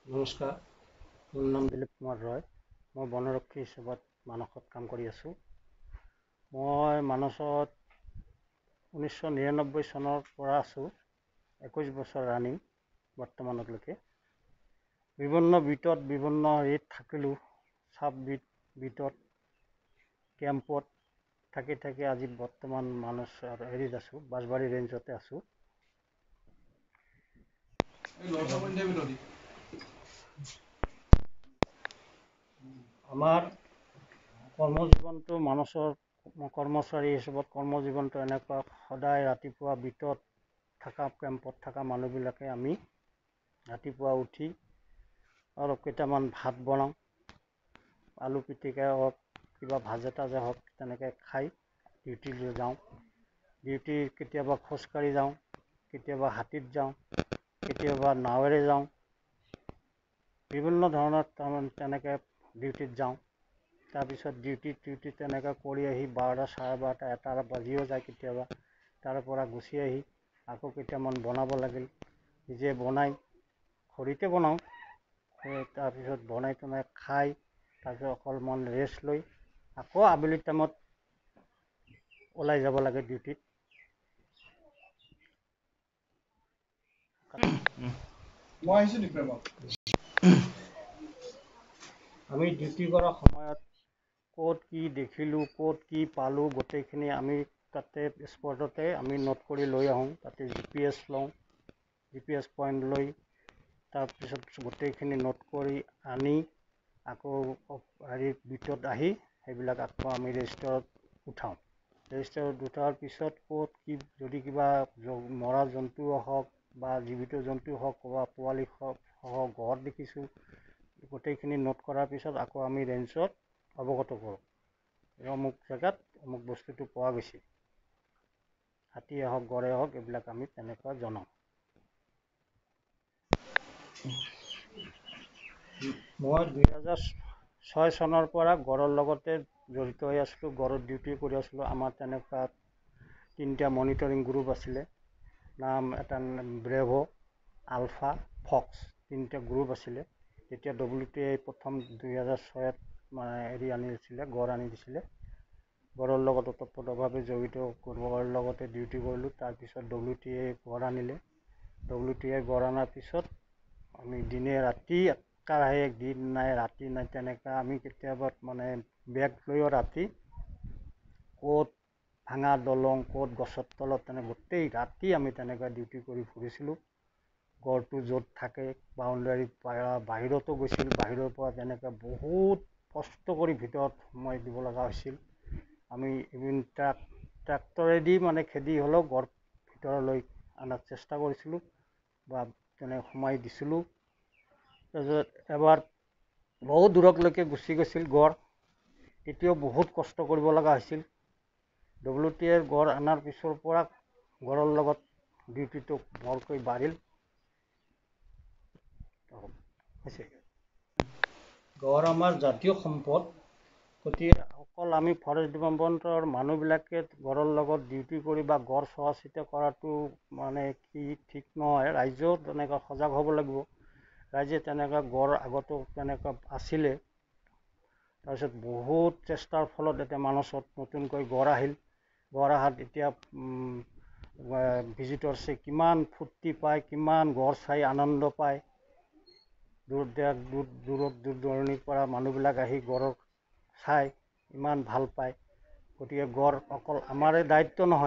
নমস্কাৰ, মোৰ নাম দিলীপ কুমাৰ ৰয়। মই বনৰক্ষী হিচাপত মানসত কাম কৰি আছোঁ। মই মানসত 1999 চনৰ পৰা আছোঁ, 21 বছৰ ৰানিং বৰ্তমানলৈকে। বিভিন্ন বিটত বিভিন্ন হেৰিত থাকিলোঁ, চাব বিটত কেম্পত থাকি আজি বৰ্তমান মানস হেৰিত আছোঁ, বাঁশবাৰী ৰেঞ্জতে আছোঁ। আমাৰ কৰ্মজীৱনটো মানসৰ কৰ্মচাৰী হিচাপত কৰ্মজীৱনটো এনেকুৱা, সদায় ৰাতিপুৱা বিটত থকা কেম্পত থকা মানুহবিলাকে আমি ৰাতিপুৱা উঠি অলপ কেইটামান ভাত বনাওঁ, আলু পিটিকাই হওক কিবা ভাজা তাজা হওক, তেনেকৈ খাই ডিউটিলৈ যাওঁ। ডিউটি কেতিয়াবা খোজকাঢ়ি যাওঁ, কেতিয়াবা হাতীত যাওঁ, কেতিয়াবা নাৱেৰে যাওঁ, বিভিন্ন ধৰণৰ তেনেকৈ ডিউটিত যাওঁ। তাৰপিছত ডিউটি তেনেকৈ কৰি আহি 12টা, 12:30, 1টা বাজিও যায় কেতিয়াবা। তাৰ পৰা গুচি আহি আকৌ কেইটামান বনাব লাগিল, নিজে বনাই খৰিতে বনাওঁ। তাৰপিছত বনাই খাই তাৰপিছত অকণমান ৰেষ্ট লৈ আকৌ আবেলি টাইমত ওলাই যাব লাগে ডিউটিত। আমি ডিউটি কৰা সময়ত ক'ত কি দেখিলোঁ, ক'ত কি পালোঁ, গোটেইখিনি আমি তাতে স্পটতে আমি নোট কৰি লৈ আহোঁ। তাতে GPS লওঁ, GPS পইণ্ট লৈ তাৰপিছত গোটেইখিনি নোট কৰি আনি আকৌ বিটত আহি সেইবিলাক আকৌ আমি ৰেজিষ্টাৰত উঠাওঁ। ৰেজিষ্টাৰত উঠাৰ পিছত ক'ত কি যদি কিবা মৰা জন্তু হওক বা জীৱিত জন্তু হওক, ক'ৰবাত পোৱালি হওক, ঘৰত দেখিছোঁ, গোটেইখিনি নোট কৰাৰ পিছত আকৌ আমি ৰেঞ্জত অৱগত কৰোঁ, অমুক জেগাত অমুক বস্তুটো পোৱা গৈছে, হাতীয়ে হওক গড়ে হওক, এইবিলাক আমি তেনেকুৱা জনাওঁ। মই 2006 চনৰ পৰা গড়ৰ লগতে জড়িত হৈ আছিলোঁ, গড়ত ডিউটি কৰি আছিলোঁ। আমাৰ তেনেকুৱা 3টা মনিটৰিং গ্ৰুপ আছিলে, নাম এটা ব্ৰেভ', আলফা, ফক্স, 3টা গ্ৰুপ আছিলে। তেতিয়া WTI প্ৰথম 2006ত হেৰি আনি দিছিলে, গড় আনি দিছিলে। গড়ৰ লগত ওতঃপ্ৰোতভাৱে জড়িত, গড়ৰ লগতে ডিউটি কৰিলোঁ। তাৰপিছত WTI গড় আনিলে। WTI গড় অনাৰ পিছত আমি দিনে ৰাতি একেৰাহে দিন নাই ৰাতি নাই তেনেকৈ আমি কেতিয়াবা বেগ লৈও ৰাতি ক'ত ভাঙা দলং, ক'ত গছৰ তলত, গোটেই ৰাতি আমি তেনেকৈ ডিউটি কৰি ফুৰিছিলোঁ। গড়টো য'ত থাকে বাউণ্ডাৰীত বাহিৰতো গৈছিল, বাহিৰৰ পৰা তেনেকৈ বহুত কষ্ট কৰি ভিতৰত সোমাই দিব লগা হৈছিল। আমি ইভিন ট্ৰেক্টৰেদি খেদি হ'লেও গড় ভিতৰলৈ অনাৰ চেষ্টা কৰিছিলোঁ বা সোমাই দিছিলোঁ। তাৰপিছত এবাৰ বহুত দূৰলৈকে গুচি গৈছিল গড়, তেতিয়াও বহুত কষ্ট কৰিব লগা হৈছিল। WTI গড় অনাৰ পিছৰ পৰা গড়ৰ লগত ডিউটিটো বৰকৈ বাঢ়িল। গড় আমাৰ জাতীয় সম্পদ, গতিকে অকল আমি ফৰেষ্ট ডিপাৰ্টমেণ্টৰ মানুহবিলাকে গড়ৰ লগত ডিউটি কৰি বা গড় চোৱা চিতা কৰাটো কি ঠিক নহয়। ৰাইজেও তেনেকৈ সজাগ হ'ব লাগিব। ৰাইজে তেনেকৈ গড় আগতো তেনেকুৱা আছিলে, তাৰপিছত বহুত চেষ্টাৰ ফলত এতিয়া মানসত নতুনকৈ গড় আহিল। গড় অহাত এতিয়া ভিজিটৰ্ছে কিমান ফূৰ্তি পায়, কিমান গড় চাই আনন্দ পায়। দূৰ দূৰণিৰ পৰা মানুহবিলাক আহি গড়ক চাই ইমান ভাল পায়। গতিকে গড় অকল আমাৰে দায়িত্ব নহয়।